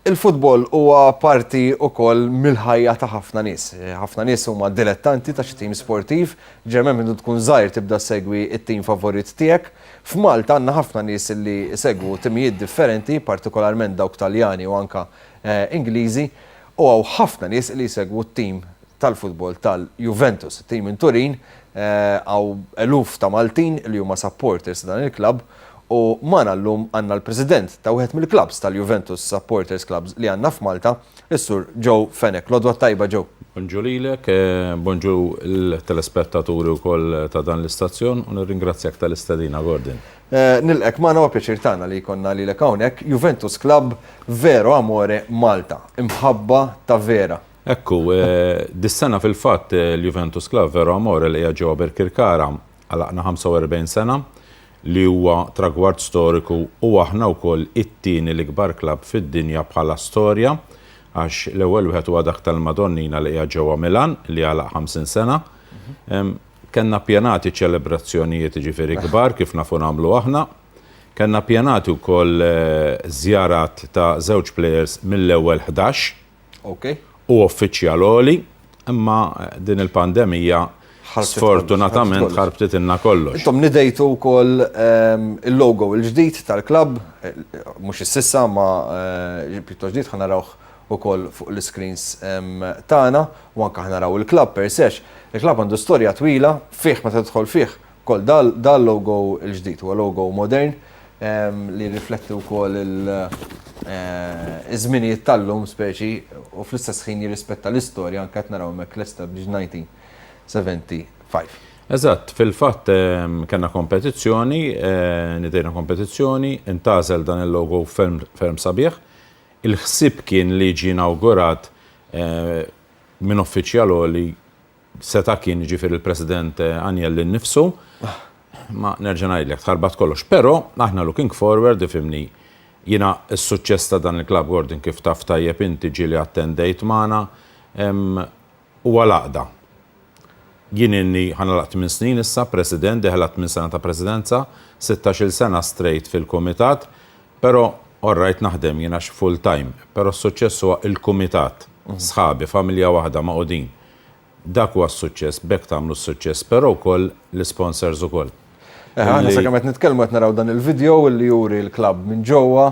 Il-futbol huwa parti wkoll mill-ħajja ta' ħafna nies. Ħafna nies huma dilettanti ta' xi tim sportiv, ġermen minn tkun żgħir tibda segwi t-tim favorit tiegħek. F'Malta għandna ħafna nies li segwu timijiet differenti, partikolarment dawk Taljani u anke Ingliżi, u hawn ħafna nies li jsegwu t-tim tal-futbol tal-Juventus, tim minn Turin, għaw eluf ta' Maltin li huma supporters dan il-klabb. U magħna llum għandna l-President ta' wieħed mill-klabs tal-Juventus Supporters Clubs li għandna f'Malta, is-Sur Joe Fenech. Lodwa tajba Joe. Bonġu lilek, bonġu l-telespettaturi wkoll ta' dan l-istazzjon u nirringrazzjak tal-istedina Gordon. Nilqek magħna huwa pjaċir tagħna li jkollna lilek hawnhekk Juventus Club Vero Amore Malta, imħabba ta' vera. Ekku, dis-sena fil-fatt l-Juventus Club Vero Amore li hija ġewwa Birkirkara għalaqna 45 sena. Li huwa tragward storiku u aħna wkoll it-tieni l-ikbar klabb fid-dinja bħala storja għax l-ewwel wieħed huwa dak tal-Madonnina li hija ġewwa Milan li għalaq 50 sena. Kenna pjanati ċelebrazzjonijiet ġifieri kbar kif nafu nagħmlu aħna. Kenna pjanati wkoll żjarat ta' żewġ plejers mill-ewwel 11 u uffiċjaloli, imma din il-pandemija sfortunatament ħarbtet inna kollox. Intom nidejtu wkoll il-logo il-ġdid tal-klabb, mhux is-sissa ma pjuttost ġdid ħanarawh ukoll fuq l-screens tagħna u anke ħanaraw il-klabb per sex. Il-klabb għandu storja twila, fih meta tidħol fih ukoll dal-logo il-ġdid huwa logo modern li rifletti wkoll iż-żminijiet tal-lum speċi u fl-istess ħin jirrispetta l-istorja anke qed naraw hemmhekk l-established 1975. Eżatt, fil-fatt kellna kompetizzjoni, nidejna kompetizzjoni, intażel dan il-logo ferm sabiħ. Il-ħsieb kien li ġie inawgurat minn uffiċjaloli seta' kien ġifier il-President Agnelli nnifsu, ma nerġa' ngħidlek tħarbat kollox. Però aħna looking forward ifhimni jiena s-suċċess ta' dan il-klabb Gordon kif taf tajjeb inti ġieli attendejt magħna huwa laqda. Jien inni ħanalaqt minn snin issa President, deħlat minn sena ta' Presidenza, 16 sena straight fil-Kumitat, però orrajt naħdem jiena full time, però s-suċċess huwa il-Kumitat, sħabi, familja waħda maqudin. Dak huwa s-suċċess, bekk tagħmlu s-suċċess, però wkoll l-sponsors ukoll. Aħna sakemm qed nitkellmu qed naraw dan il-video li juri l-klabb minn ġewwa.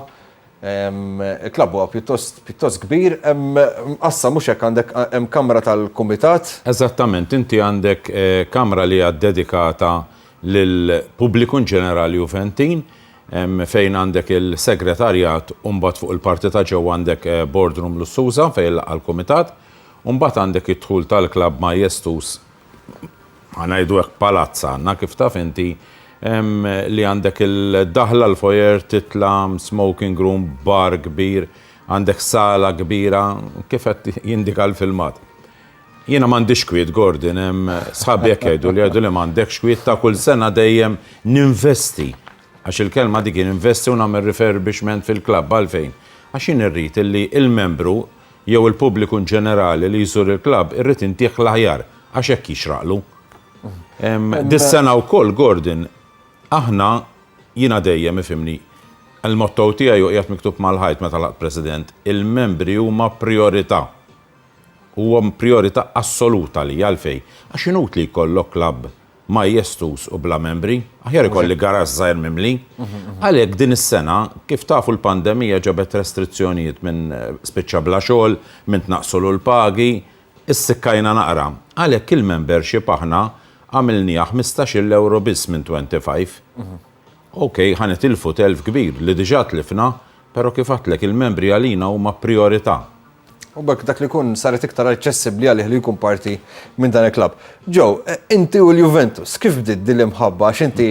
Il-klabb huwa pjuttost kbir, assa mhux hekk għandek hemm kamra tal-kumitat. Eżattament, inti għandek kamra li hija dedikata lil pubbliku ġenerali Juventin, fejn għandek il-segretarjat u mbagħad fuq il-parti ta' ġewwa għandek boardroom lussuża fejn għall-kumitat, u mbagħad għandek id-dħul tal-klabb ma' jestus ngħidu hekk palazza għandna kif taf inti li għandek il-daħla l-foyer titla smoking room, bar kbir, għandek sala kbira, kif qed jindika l-filmat. Jiena m'għandix kwiet Gordon, sħabi jekk jgħidu li m'għandekx kwiet ta' kull sena dejjem ninvesti. Għax il-kelma dik investi u nagħmel refurbishment fil-klabb għalfejn. Għax jien irrid illi il-membru jew il-pubbliku ġenerali li jżur il-klabb irrid intih l-aħjar għax hekk jixraqlu. Dis-sena wkoll Gordon aħna jiena dejjem ifhimni il-motto tiegħi qiegħed miktub mal-ħajt meta laqt President, il-membri huma priorità. Huwa priorità assoluta li għalfejn. Għax inutli jkollok klabb ma jestus u bla membri, aħjar ikolli garaż żgħir mimli. Għalhekk din is-sena kif tafu l-pandemija ġabet restrizzjonijiet minn spiċċa bla xogħol, minn tnaqsulu l-pagi, issikkajna naqra. Għalhekk il-membership aħna għamilnija 15 euro biss minn 25. Okej, ħanitilfu telf kbir li diġà tlifna, però kif għatlek il-membri għalina huma priorità. U bek dak li kun saret iktar aċċessibbli għalih li jkun parti minn dan il-klabb. Joe, inti u l-Juventus, kif bdiet din l-imħabba għax inti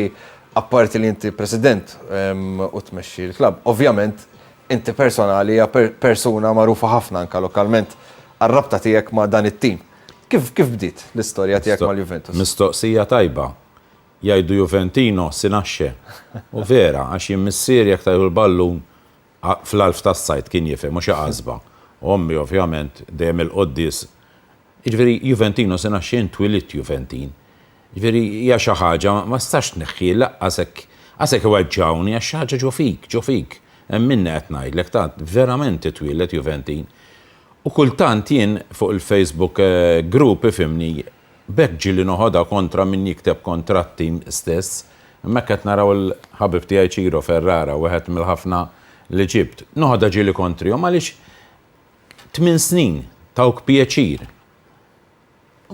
apparti li inti President u tmexxi l-klabb, ovvjament inti personali hija persuna magħrufa ħafna anke lokalment għar-rabta tiegħek ma' dan it-tim. Kif bdiet l-istorja tiegħek mal-Juventus? Mistoqsija tajba. Jgħidu Juventino sinaxxe. U vera, għax jimmissier jekk tajdu l-ballun fl-alf tas-sajt kien jifhem mhux għażba. Ommi ovvjament dejjem il-qoddis. Jiġifieri Juventino sinaxxe intwilit Juventin. Jiġifieri hija xi ħaġa ma stax tneħħi laqqasek iweġġawni għax ħaġa ġo fik. minna qed ngħidlek ta' verament titwielet Juventin. U kultant jien fuq il-Facebook group ifimni bekk ġili noħodha kontra min jikteb kontratti stess. Mek qed naraw il-ħabib tiegħi Ciro Ferrara wieħed mill-ħafna li ġibt. Noħodha ġili kontrihom għaliex 8 snin tawk pjaċir.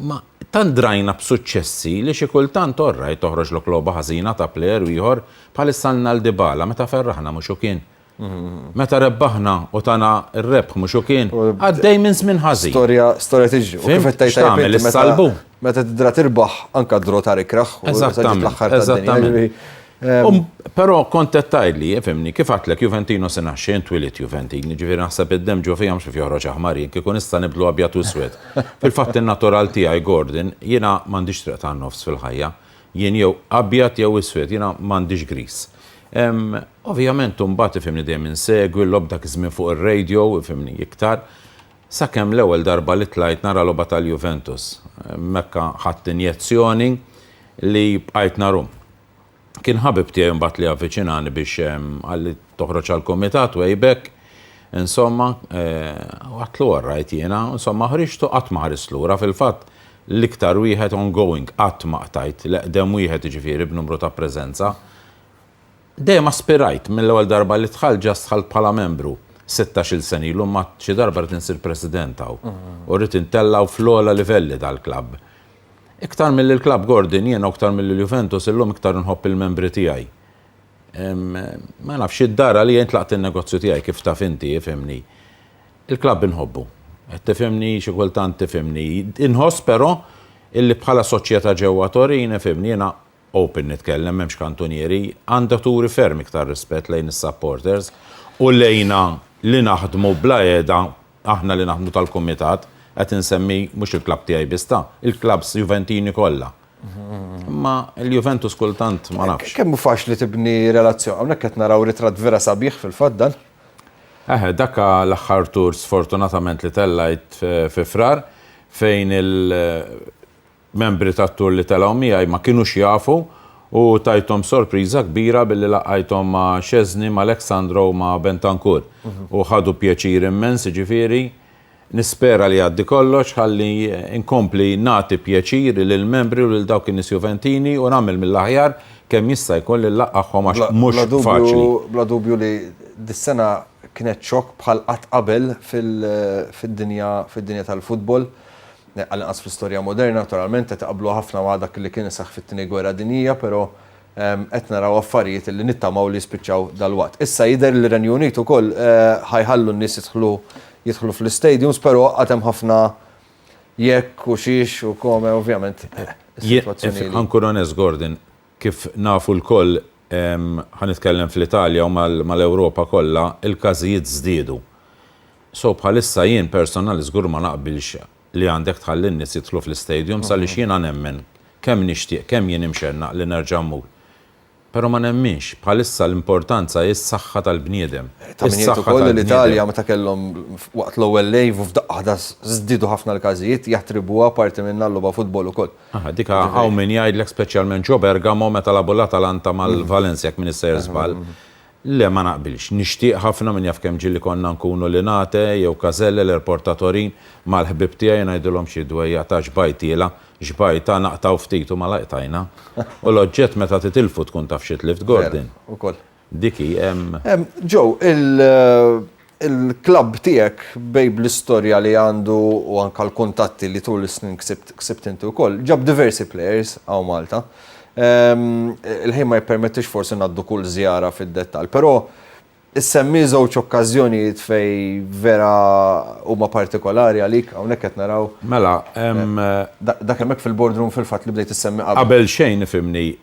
Ma tant drajna b'suċċessi li xi kultant orraj toħroġ lok logħba ħażina ta' plejer u ieħor bħalissa l-Dybala meta ferraħna mhux kien. Meta rebbaħna u tana r-rebħ mhux kien għaddej minn żmien ħażin. Storja tiġi. Fim, x'tagħmel is-salbu? Meta tidra tirbaħ anke d-dro ta' rikraħ. Eżattament. Però kont qed tgħidli, fimni, kif għatlek Juventino se naħxien twilit Juventini, ġifieri naħseb id-dem ġo fihom xi joħroġ aħmarin, kieku nista' nibdlu abjad u swed. Fil-fatt in-natural tiegħi Gordon, jiena m'għandix triq ta' nofs fil-ħajja. Jien jew abjad jew iswed, jiena m'għandix gris. Ovvjament mbagħad ifhimni dejjem insegwi l-lob dak iż-żmien fuq ir-radio, ifhimni iktar. Sakemm l-ewwel darba li tlajt nara logħba tal-Juventus. Mekka ħadd injezzjoni li bqajt narum. Kien ħabib tiegħi mbagħad li avviċinani biex għalli toħroġ għall-kumitat wejbek, insomma, għatlu għarrajt jiena, insomma ħriġtu qatt ma ħares lura fil-fatt l-iktar wieħed ongoing qatt ma qtajt l-eqdem wieħed jiġifieri b'numru ta' preżenza. Dejjem aspirajt mill-ewwel darba li dħalt dħalt bħala membru 16-il sen ilu ma xi darba rid insir president hawn u rrid intellaw fl-ogħla livelli dal-klabb. Iktar mill-klabb Gordon, jiena iktar mill-Juventus, illum iktar nħobb il-membri tiegħi. Ma nafx id-dara li jien tlaqt il-negozju tiegħi kif taf inti, ifhimni. Il-klabb inħobbu. Qed tifhimni xi kultant tifhimni. Inħoss però illi bħala soċjetà ġewwa Torin, ifhimni jiena open nitkellem m'hemmx kantunieri, għandha turi ferm iktar rispett lejn is-supporters u lejna li naħdmu bla qiegħda aħna li naħdmu tal-kumitat. Qed insemmi mhux il-klabb tiegħi bista, il-klabbs Juventini kollha. Ma l-Juventus kultant ma nafx. Kemm hu faċli tibni relazzjoni, hawnhekk qed naraw ritratt vera sabiħ fil-fatt dan. Dakka l-aħħar tur sfortunatament li tellajt fi frar fejn il-membri tat-tur li telgħu miegħi ma kinux jafu u tajthom sorpriża kbira billi laqajthom ma' Szczesny, ma' Aleksandro u ma' Bentancur. U ħadu pjaċir immens, ġifieri. Nispera li għaddi kollox ħalli inkompli nagħti pjaċir lill-membri u lil dawk in-nies Juventini u nagħmel mill-aħjar kemm jista' jkun li laqgħahom għax mhux faċli. Bla dubju li dis-sena kienet xokk bħal qatt qabel fid-dinja tal-futbol. Għal-inqas fl-istorja moderna, naturalment qed taqablu ħafna ma' dak li kien isaħħ fit-tieni gwerra dinjija, però qed naraw affarijiet li nittamaw li jispiċċaw dal-waqt. Issa jidher li Renju Unit ukoll ħajħallu n-nies jidħlu fl-stadiums, però għatem ħafna jekk u xiex u kome, ovvjament. Ankun onest, Gordon, kif nafu l-koll ħanitkellem fl-Italja u mal-Ewropa kollha, il-każijiet żdiedu. So bħalissa jien personali żgur ma naqbilx li għandek tħalli n-nies jidħlu fl-stadiums għaliex jiena nemmen kemm nixtieq, kemm jien imxenna li nerġa' mmur. Però ma nemminx, bħalissa l-importanza hi s-saħħa tal-bniedem. Ta' min jgħid ukoll l-Italja meta kellhom waqt l-ewwel lejv u f'daqqa żdiedu ħafna l-każijiet jaħtribuha parti minn l-logħba futbol ukoll. Dika hawn min jgħidlek speċjalment ġo Bergamo meta labol Atalanta mal-Valencia jekk min issejjer żball. Le ma naqbilx, nixtieq ħafna minn jaf kemm ġilli konna nkunu Linate jew Kazelle l-Airport ta' Torin mal-ħbib tiegħi ngħidulhom xi dwejja ta' xbajtiela. Ġbajta naqtaw ftit u ma laqtajna. U l-oġġett meta titilfu tkun taf xi tlift Gordon. Ukoll. Diki hemm. Joe, il-klabb tiegħek bej bl-istorja li għandu u anke l-kuntatti li tul is-snin ksibt inti wkoll, ġab diversi players hawn Malta. Il-ħin ma jippermettix forsi ngħaddu kull żjara fid-dettall, però issemmi żewġ okkażjonijiet fej vera huma partikolari għalik hawnhekk qed naraw. Mela, dak hemmhekk fil-boardroom fil-fatt li bdejt issemmi qabel. Qabel xejn ifhimni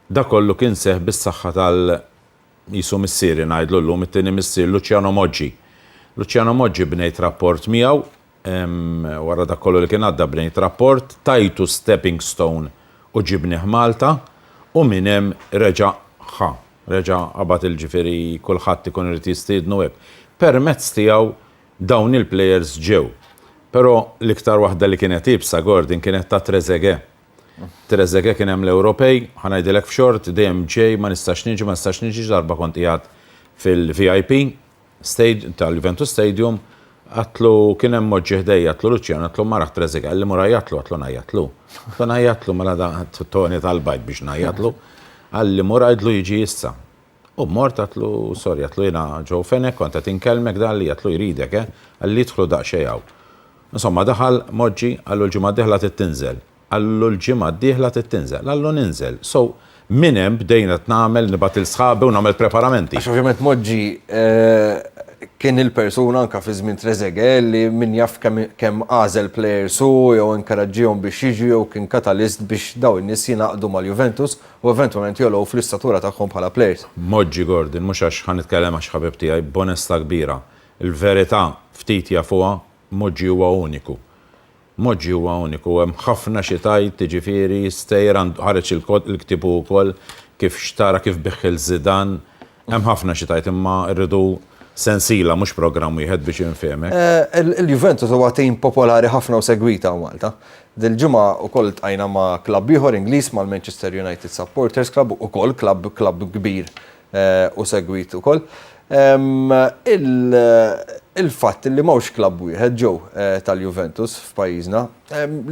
dak kollu kien seħ bis-saħħa tal-jisu missieri ngħidlu llum it-tieni missier Luciano Moggi. Luciano Moggi bnejt rapport miegħu wara dak kollu li kien għadda bnejt rapport, tajtu stepping stone u ġibnieh Malta u minn hemm reġa' qabad il-ġifieri kulħadd ikun irid jistiednu hekk. Permezz tiegħu dawn il-plejers ġew. Però l-iktar waħda li kienet ibsa Gordon kienet ta' Trezeguet. Trezeguet kien hemm l-Ewropej, ħanajdilek f'xort dejjem ġej ma nistax niġi darba kont qiegħed fil-VIP tal-Juventus Stadium, għatlu kien hemm moġġi ħdejja, għatlu Luċjan, għatlu maraħ Trezeguet, għalli mura jgħatlu, għatlu najjatlu. Għatlu najjatlu, mela da Toni tal-bajt biex najjatlu, għalli mura jgħidlu jiġi issa. U mort għatlu, sorry, għatlu jina ġo fenek, konta tinkelmek da għalli għatlu jridek, għalli jidħlu daqxejaw. Insomma, daħal moġġi, għallu l-ġimma diħla t-tinżel, għallu l-ġimma diħla t-tinżel, għallu ninżel. So, minnem bdejna t-namel, nibat il-sħabi u namel preparamenti. Għax ovvjament moġġi kien il-persuna anka fi żmien Trezeguet li min jaf kemm għażel players su jew inkoraġġihom biex jiġu jew kien katalist biex daw in-nies jingħaqdu mal-Juventus u eventwalment jolgħu fl-istatura tagħhom bħala players. Moġġi Gordon, mhux għax ħanitkellem għax ħabib tiegħi b'onesta kbira. Il-verità ftit jafuha Moġġi huwa uniku. Moġġi huwa uniku, hemm ħafna xi tajt jiġifieri stejjer ħareġ il-ktibu wkoll kif xtara kif biħħil Zidane, hemm ħafna xi tajt imma rridu sensila mhux programm wieħed biex jinfehmek. Il-Juventus huwa tim popolari ħafna u segwita Malta. Dil-ġimgħa wkoll tqajna ma' klabb ieħor Ingliż mal-Manchester United Supporters Club ukoll klabb kbir u segwit ukoll. Il-fatt li mawx klabb wieħed ġew tal-Juventus f'pajjiżna,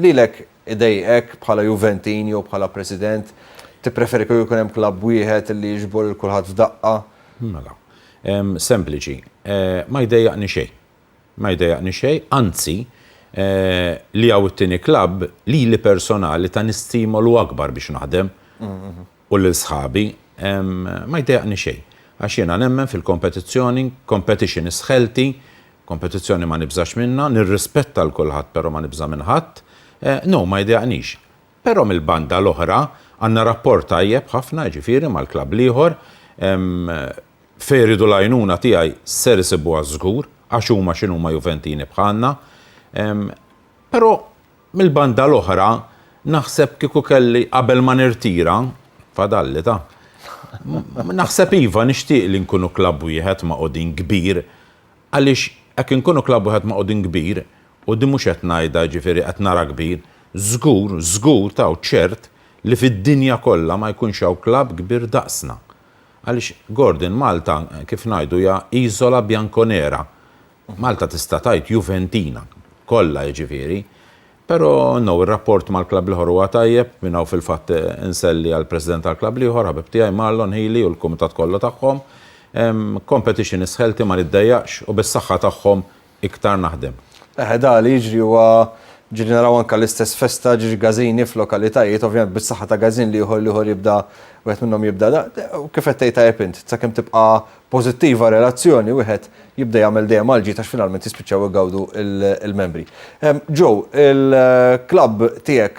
lilek idejqek bħala Juventin jew bħala President tippreferi kieku jkun hemm klabb wieħed li jiġbor il kulħadd f'daqqa? Mela. Sempliċi, ma jdejjaqni xejn. Ma jdejjaqni xejn, anzi li għaw it-tieni klabb li personali ta' nistimolu akbar biex naħdem u l-sħabi ma jdejjaqni xejn. Għax jiena nemmen fil-kompetizzjoni, competition is healthy, kompetizzjoni ma nibżax minna, nirrispetta l-kulħadd però ma nibża minn ħadd, no ma jdejjaqnix. Però mill-banda l-oħra għandna rapport tajjeb ħafna ġifieri mal-klabb ieħor fejridu l-għajnuna tiegħi ser isibuha żgur għax huma x'inhuma Juventini bħalna. Però mill-banda l-oħra naħseb kieku kelli qabel ma nirtira fadalli ta' naħseb iva nixtieq li nkunu klabb wieħed ma' qogħdin kbir għaliex hekk inkunu klabb wieħed ma' qogħdin kbir u di mhux qed ngħidha ġifieri qed nara kbir, żgur taw ċert li fid-dinja kollha ma jkunx hawn klabb kbir daqsna. Għaliex Gordon, Malta, kif ngħidu hija iżola biankonera. Malta tista' tgħid Juventina, kollha jiġifieri, però no, ir-rapport mal-klabb ieħor huwa tajjeb, minn hawn fil-fatt inselli għall-President tal-klabb ieħor, ħabib tiegħi Marlon Healy u l-kumitat kollu tagħhom. Competition is healthy ma niddejjaqx u bis-saħħa tagħhom iktar naħdem. Da li jiġri huwa ġiri naraw anke l-istess festa ġiri gażini f'lokalitajiet, ovvjament bis-saħħa ta' gażin li ieħor jibda wieħed minnhom jibda u kif qed tgħid tajjeb int, sakemm tibqa' pożittiva relazzjoni wieħed jibda jagħmel dejjem għalġi ta' finalment jispiċċaw igawdu il-membri. Joe, il-klabb tiegħek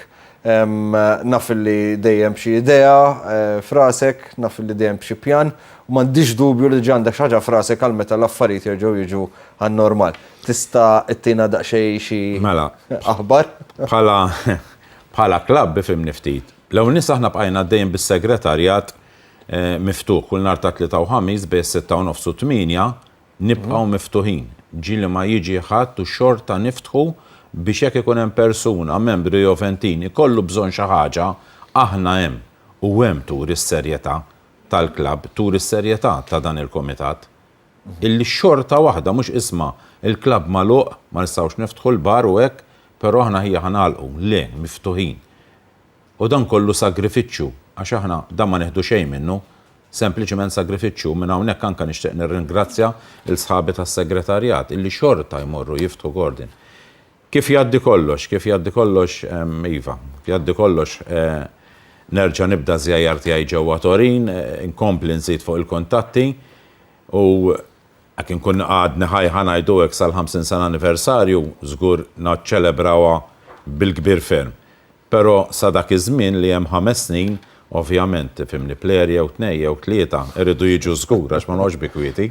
naf li dejjem xi idea frasek, naf li dejjem xi pjan u m'għandix dubju li ġandek xi ħaġa frasek għal meta l-affarijiet jerġgħu jiġu għan-normal. Tista' ittina daqsxejn xi aħbar? Bħala klabb ifhimni ftit. L-ewwel nies aħna bqajna dejjem bis-segretarjat miftuħ kull nhar ta' tlieta u ħamis bejn 6:30 u 8 nibqgħu miftuħin. Ġieli ma jiġi ħadd u xorta niftħu biex jekk ikun hemm persuna membri Juventini kollu bżonn xi ħaġa aħna hemm u hemm tur is-serjetà tal-klabb, tur is-serjetà ta' dan il-kumitat. Illi xorta waħda mhux isma' il-klabb magħluq ma nistgħux niftħu l-bar u hekk, però aħna hija ħanalqu le miftuħin. U dan kollu sagrifiċċju għax aħna dan ma neħdu xejn minnu, sempliċement sagrifiċċju minn hawnhekk anke nixtieq nirringrazzja l-sħabi tas-segretarjat illi xorta jmorru jiftħu Gordon. Kif jgħaddi kollox, Iva, jgħaddi kollox nerġa' nibda żjajjar tiegħi ġewwa Torin, inkompli nżid fuq il-kontatti u hekk inkun għadni ħajħa ngħidu hekk sal-50 sena anniversarju żgur naċċelebrawha bil-kbir ferm. Però sa dak iż-żmien li hemm 5 snin, ovvjament fimni plejer jew 2 jew 3 irridu jiġu żgur għax ma nogħx bikwieti.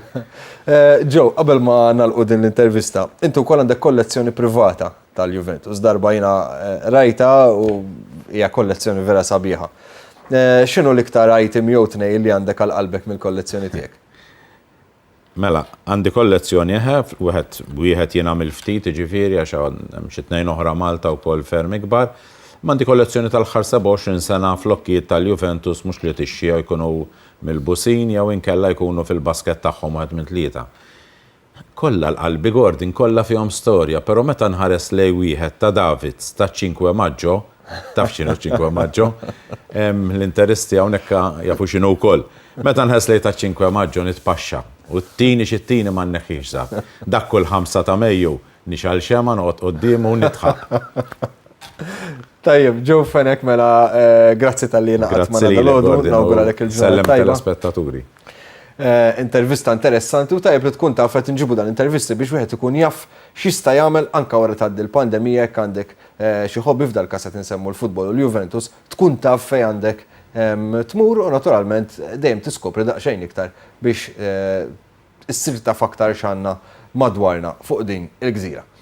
Joe, qabel ma nagħlqu din l-intervista, intu wkoll għandek kollezzjoni privata tal-Juventus, darba jiena rajta u hija kollezzjoni vera sabiħa. X'inhu l-iktar item jew tnejn li għandek għal qalbek mill-kollezzjoni tiegħek? Mela, għandi kollezzjoni wieħed jiena mill-ftit jiġifieri għax hemm xi 2 oħra Malta wkoll ferm ikbar. Mandi kollezzjoni tal-ħar 27 sena flokkijiet tal-Juventus mhux li tixxija jkunu mill-busin jew inkella jkunu fil-basket tagħhom wieħed minn tlieta. Kollha l-qalbi Gordon, kollha fihom storja, però meta nħares lej wieħed ta' Davids ta' 5 Maġġo, taf x'inhu 5 Maġġo, l-interisti hawnhekk jafu x'inhu wkoll. Meta nħares lej ta' 5 Maġġo nitpaxxa u t-tieni xit-tieni ma nneħħix żgħar. Dak kull 5 ta' Mejju nixal xema noqgħod qudiemu u nitħaq. Tajjeb, ġew fenek mela grazzi tal-li naqgħod ma' nagħmlu nawguralek il-ġurnata tajba. Telespettaturi. Intervista interessanti u tajjeb li tkun taf qed inġibu dan intervisti biex wieħed ikun jaf x'jista' jagħmel anke wara tgħaddi l-pandemija jekk għandek xi hobby f'dal każ qed insemmu l-futbol u l-Juventus, tkun taf fejn għandek tmur u naturalment dejjem tiskopri daqsxejn iktar biex issir taf aktar x'għandna madwarna fuq din il-gżira.